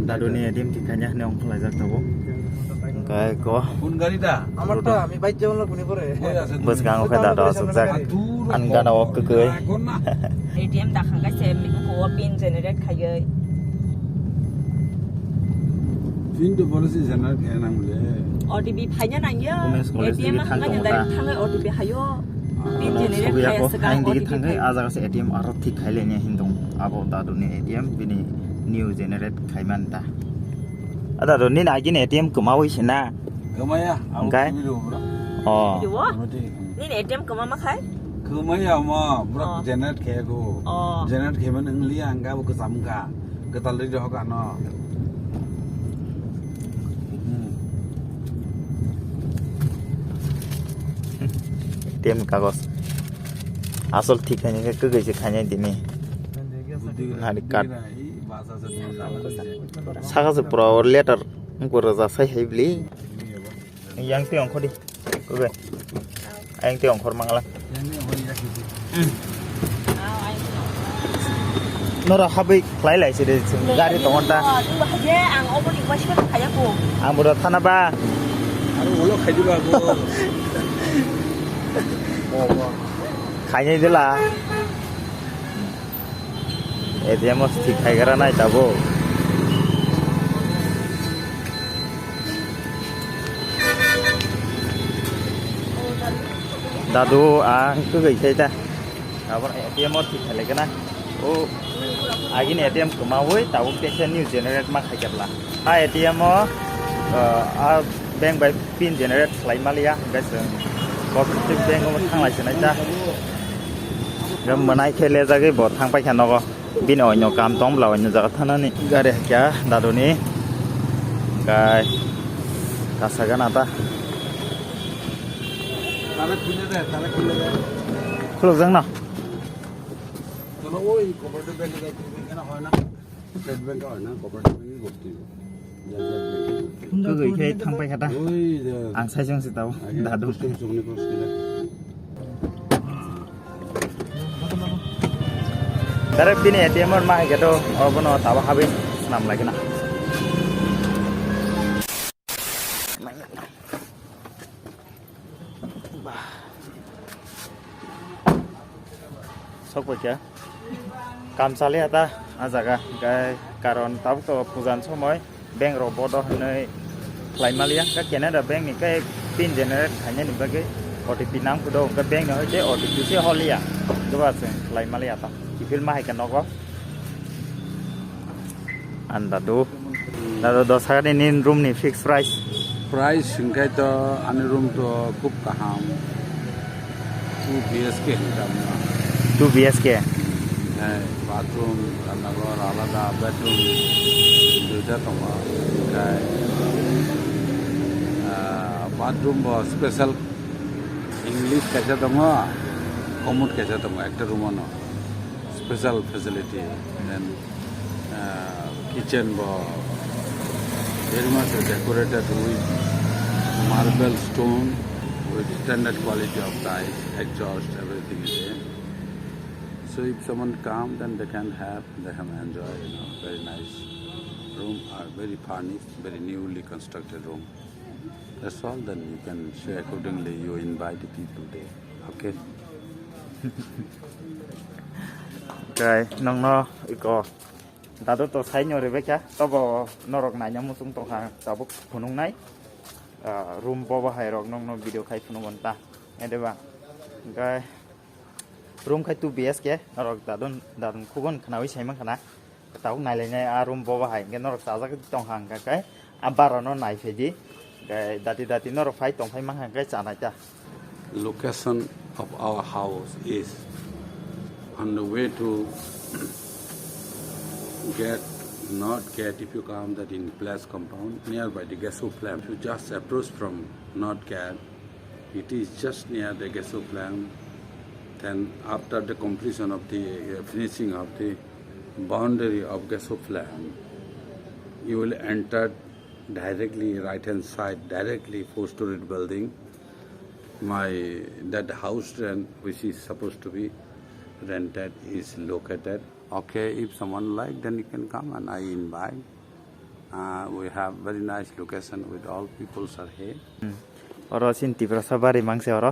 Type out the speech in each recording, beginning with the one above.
Daduni ATM tikanya neong pelajak tabo. Kayak ko. আমি বাইক যাবো না কোনে করে Bus kang ka dado suksak. An gana wok keui. ATM dakhang ka sem ko pin generate khaye pin to policy generate kaya nang le. OTP phanya nang ye Women's college ATM digi hang thang ka tong thang OTP hayo pin Sobi generate ako khaye aing digi OTP thangai ajaga se ATM aro thik khaile nya hindong. Abo daduni ATM bini new generate khaiman ta. Ada do ni agin ATM kumawi sina. Kemaya? Engkai? Oh. Yo ni ATM ko mama khai Kemaya ma, berak generate kaya ko. oh Generate kaya mana ngeliat angka bukan samka. Ketal di doh kan no. ATM kagos. Asal thik hanya ke keui se khanya dini. Hari card. Bahasa sedih. Saka se pro letter ko raja sai haibli. Yang ti ongko di. Keui. Aing ti ongkor mangala. Yang ni orang yang kita. Nora habai klai lai se de gari tongonta. du haye ang oboni wa shwe khaya ko Ang bura thana ba. Aduh, ulo kayak juga aku. Oh, Khanya dila. ATM os thik khai gara nai tabo. Dadu ang keui sai ta. Abon ATM os thik khale kana. Oh. Agin ATM kemawai tahu pesen new generate mak hajarlah. ATM bank by pin generate selain malia guys. Cooperative bank ko thang lai senai ta. Gam manai khele jage bo thang pai khano ko. Bin onyo kam tom bla onyo jaga thana ni. Gare kya dadu ni. Kai kasagan ata. tarik punya deh, tarik punya deh. Khulok jang na. Kalau oi, cooperative bank itu kena hoy na. State bank hoy na, cooperative bank itu bukti. Keui khai thang pai khata. Oi, Ang sai jang si tahu. Dadu. Sungni kos kita. Karena bini ATM mah gitu, oh benar tahu habis senam lagi nak. Sok baca, kam sale ata ajaga, gay karon tahu to pujan somoy bank robot doh nih, lain malia, kan kena ada bank nih kayak pin generate hanya nih bagi OTP nang kudo, kan bank nih aja OTP sih holia, coba sih lain malia ata. Film mah ikan noko, anda tuh, lalu dosa ini room nih fix price. Price singkai to ane room to kup kaham. 2 BSK hitam. 2 BSK. Bathroom, kanagor, alada bedroom, duita toma. Bathroom bo special English kaca toma, commode kaca toma, ekta room ono. Special facility, and then kitchen very much decorated with marble stone with standard quality of tiles, exhaust, everything is there. So if someone come, then they can enjoy, very nice room, very furnished, very newly constructed room. That's all. Then you can share accordingly. You invite the people there. Okay. Cái nong no iko tado to sai nyo rebe kya tobo norok na nyamu sung to ha tabuk phunung nai room bo ba hai rok nong no video khai phunung bonta ede ba cái room khai 2 BSK norok dadon khugon khanawi sai mang khana tau nai le nai a room bo ba hai nge norok sa jak tong hang cái abaro no nai pheji cái dati norok phai tong phai mang hang cái cha nai cha. Location of our house is on the way to not get if you come that in Place compound nearby the Gesso plant. You just approach from North Cat. It is just near the Gesso plant. Then after the completion of the finishing of the boundary of Gesso plant, you will enter directly right hand side, directly 4-storied building. That house rent which is supposed to be rented is located Okay, if someone like, then you can come and I invite. We have very nice location with all peoples are here. Oro sin tibra sabari mangse oro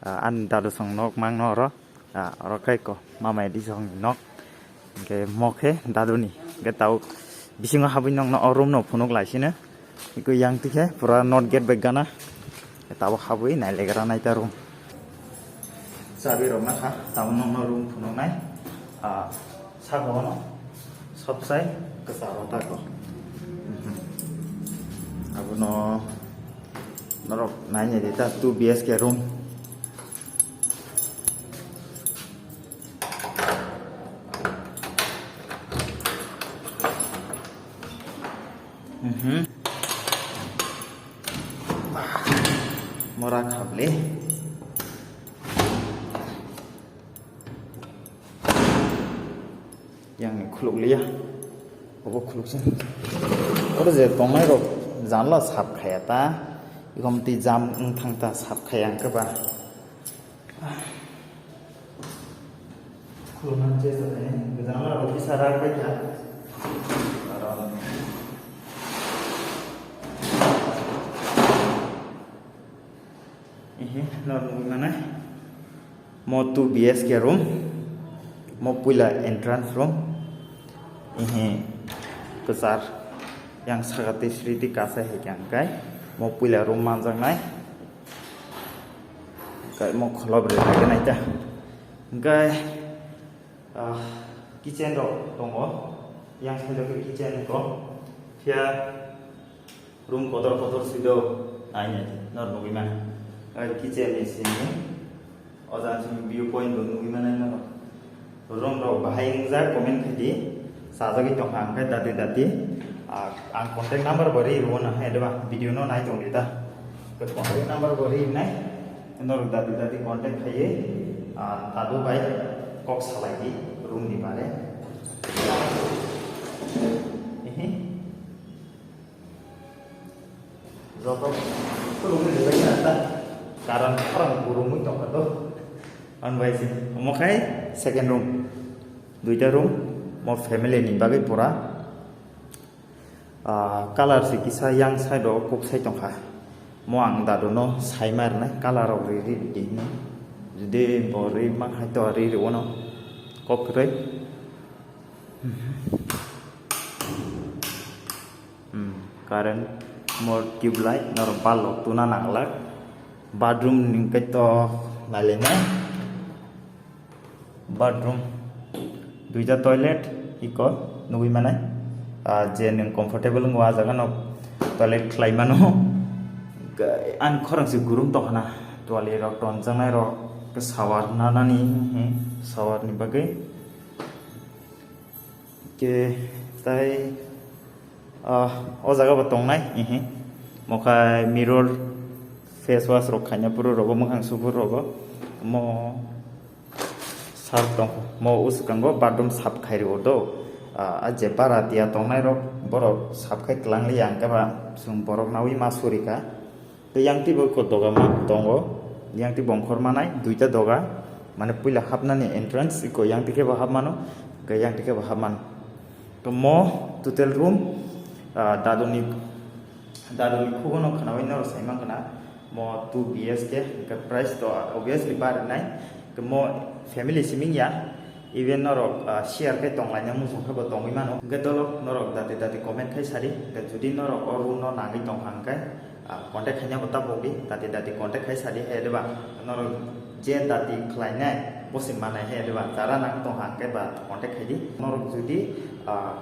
an dalu song nok mang no oro oro kai ko mama di song nok ke mokhe dalu ni ke tau bisingo habin nong no room no phunok laisine iku yang tikhe pura not get back gana tau habui nai legara nai ta room sabi ro ma ha tau nong no room phunok nai sago no sobsai ke saro ta ko abu no norok nanya dita 2 BHK room. Murah kable. Yang ni khuluk liya. Obo khuluk sih. Oro je tongai ro janla sap khaya ta. Ikom ti jam thang ta sap khayang ka ba. Khulunan je sa ne janla ro bisara ka ya. Mana mau 2 BHK room mau pula entrance room ini besar yang sangat istri kasih yang kai mau pula room manjang nai kai mau kalau berada nai ta kai kitchen ro tongo yang saya ke kitchen ko dia room kotor sido aja nor bagaimana kitchen di sini, orang sini viewpoint dulu gimana nih? Orang ro bahaya nggak komen tadi, saja kita angkat dati, ang kontak number beri ruang ada bah video no naik tong kita, kontak number beri naik, nor dati kontak kaya, tadu baik kok lagi room di mana? Rotok, room di mana? Karena orang burung itu apa tuh? Anway sih, mau kai second room, 2 room, mau family ni bagi pura. Color sih kisah yang saya do kok saya tongkah, mau ang dado no saya marna color orang ini di ni, jadi bori mak hai to hari itu no, kok keren. Karen mau tube light nor balok tuna naklak. Bathroom ni kita nalena bathroom 2 toilet iko nui mana je neng comfortable ngwa jaga no toilet klai mano an khorang si gurum to hana toilet ro ton jangai ro ke shower na ni shower ni bagai ke tai o jaga ba tong nai mokai mirror face wash ro khanya puro rogo manghang supur rogo mo sar tong mo uskango bathroom sap khai ro do a je para tia tong nai ro borok sap khai klang li ang ka ba sum borok nawi masurika to yang ti bo ko doga ma tongo yang ti bongkhor manai 2 doga mane puila hapna ni entrance ko yang ti ke ba hap mano ke yang ti ke ba hap man to mo total room dadoni khugono khana wino ro saimang kana mau 2 BHK ke price to obviously bar nai ke mau family siming ya even norok share ke tong lanya musung ke tong imano ke dolok norok dati comment kai sari ke judi norok oru no nangi tong hangkai contact hanya bata bogi dati contact kai sari he deba norok je dati klainya posim mana he deba cara nang tong hangkai ba contact hai di norok judi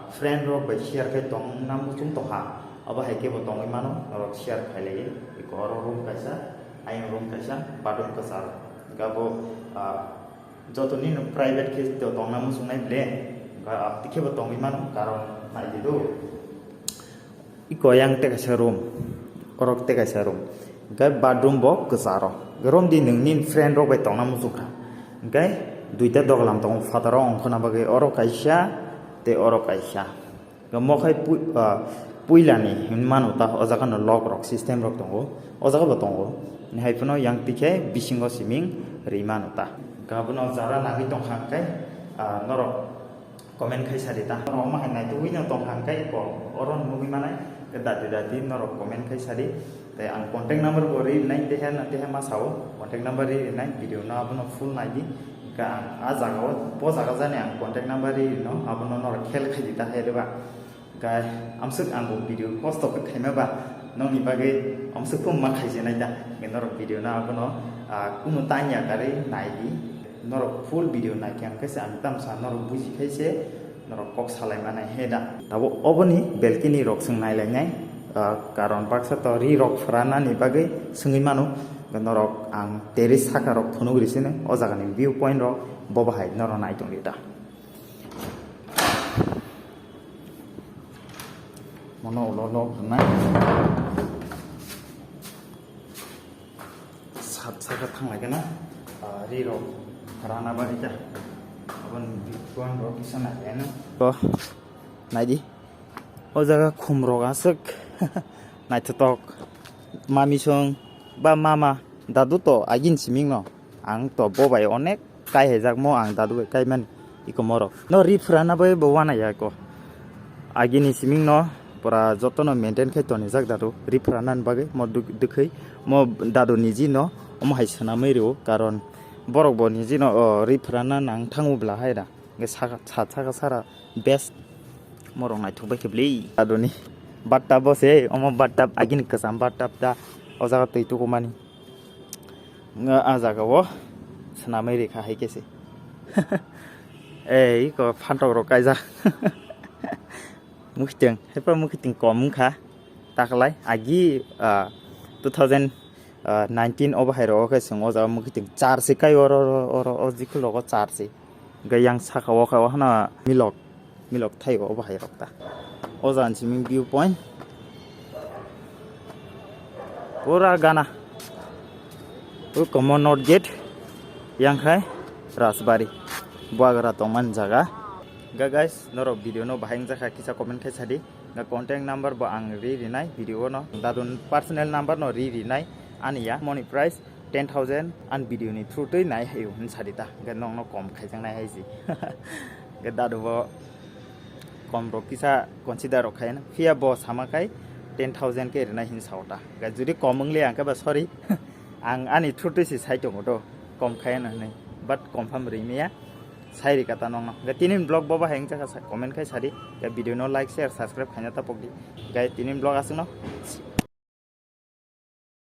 friend ro ba share ke tong nam musung tong ha aba haike bo tong imano norok share khai lagi iko room kaisa ayang room kaisa bathroom kasar gabo joto ni private case to tong namu sungai ble ga tikhe bo tong imano karon nai dido iko yang te kaisa room korok te kaisa room ga bathroom bo kasaro garom di ning friend ro bai tong namu sukha gai 2 doglam tong fataro ongkhona bage oro kaisa te oro kaisa ga mokhai puilani hinmanu ta ojaga no lock rock system rock tongo ojaga ba tongo ni haipono yang tike bisingo siming rimanu ta gabno jara nagi tong hangkai norok comment khai sari ta ro ma hanai tu win tong hang kai ko oron nubi manai ke dadi dadi noro comment khai sari te ang contact number bo ri nai te ha ma sao contact number ri nai video na abono full nai di ka a jaga o po jaga jane ang contact number ri no abono noro khel khai dita hai reba ga amsuk ang bo video post to khai ma ba noni bagai amsuk pum ma khai je nai da ke noro video na abono kuno tanya kare nai di noro full video nai kyam kaise ang tam sa noro buji kaise noro kok salai manai heda tabo oboni balcony rok sung nai lai nai karon baksa to ri rok frana ni bagai sungi manu norok ang terrace saka rok phunu grisine o jaga ni view point rok boba hai noro nai tong lita mono lo nai sat saka thang lai kana ri rok rana bari ta abon view point rok kisana ena to nai di o jaga khum rok asuk nai tok mami song ba mama dadu to agin siming no ang to bobai onek kai hejak mo ang dadu kai man iko moro no ri frana bai bowana ya ko agini siming no pura jotono maintain khai to ni jak dadu ri franan bagai mo dukhai mo dadu niji no omo hai sana mai ro karon borok bo niji no ri frana nang thangu bla haida ge saka sara best morong nai thubai khebli dadu ni batta bose omo batta agin kasam batta da o jaga tei tu komani nga a jaga wo sanamai rekha hai kese ei ko phantok ro kaija mukhiteng hepa mukhiteng kom kha taklai agi 2019 oba hairo ka singo jaga mukhiteng char se kai oro jikulo ko char se gayang saka wo ka hana milok thai oba hairo ta o jan siming view point pura gana common not gate yang khai rasbari buagara tongman jaga ga guys noro video no bahing jaka kisa comment khai sadi ga contact number ba ang ri nai video no dadun personal number no ri nai ania money price 10,000 an video ni through toi nai hayu hin sadita ga nong no kom khai jang nai haisi ga dadu bo kom ro kisa consider ro khai na fia bo sama kai 10,000 ke rena hin sauta ga juri komungli angka ba sorry ang ani thutu si sai to moto kom khai na nei but confirm ri meya sai ri kata nong ga tinin blog boba heng jaka comment khai sari ga video no like share subscribe khanya ta pokdi ga tinin blog asu no